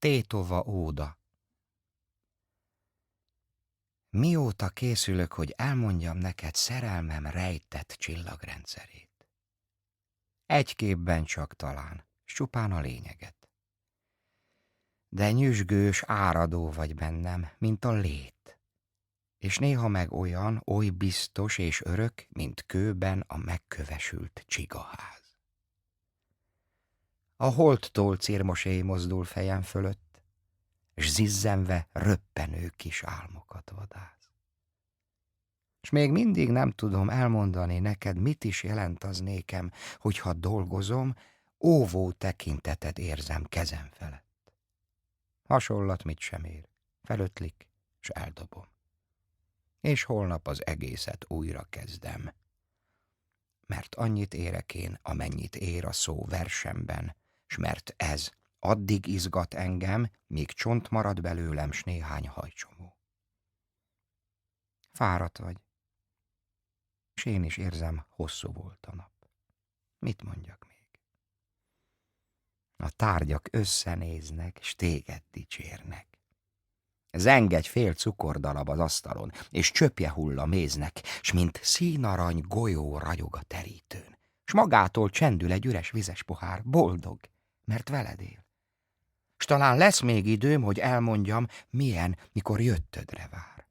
Tétova óda. Mióta készülök, hogy elmondjam neked szerelmem rejtett csillagrendszerét? Egy képben csak talán, s csupán a lényeget. De nyüzsgős, áradó vagy bennem, mint a lét, és néha meg olyan, oly biztos és örök, mint kőben a megkövesült csigaház. A holdtól cérmoséj mozdul fejem fölött, s zizzenve röppenő kis álmokat vadász. S még mindig nem tudom elmondani neked, mit is jelent az nékem, hogyha dolgozom, óvó tekintetet érzem kezem felett. Hasonlat mit sem ér, felötlik, s eldobom. És holnap az egészet újra kezdem. Mert annyit érek én, amennyit ér a szó versemben, s mert ez addig izgat engem, míg csont marad belőlem s néhány hajcsomó. Fáradt vagy, s én is érzem, hosszú volt a nap. Mit mondjak még? A tárgyak összenéznek, s téged dicsérnek. Zeng egy fél cukordalab az asztalon, és csöpje hull a méznek, s mint színarany golyó ragyog a terítőn. S magától csendül egy üres vizes pohár, boldog, mert veled él. S talán lesz még időm, hogy elmondjam, milyen, mikor jöttödre vár.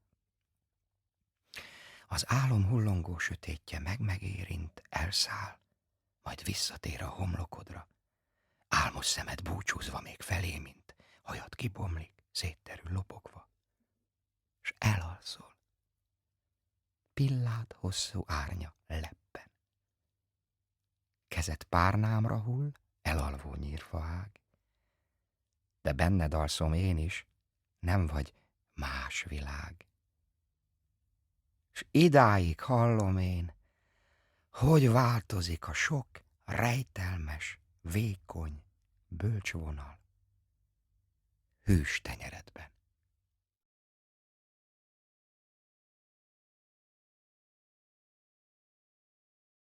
Az álom hullongó sötétje megérint, elszáll, majd visszatér a homlokodra. Álmos szemed búcsúzva még felé, mint hajad kibomlik, szétterül lobogva. S elalszol. Pillád hosszú árnya leppen. Kezed párnámra hull, elalvó nyírfaág. De benned alszom én is, nem vagy más világ. S idáig hallom én, hogy változik a sok rejtelmes, vékony, bölcs vonal hűs tenyeredben.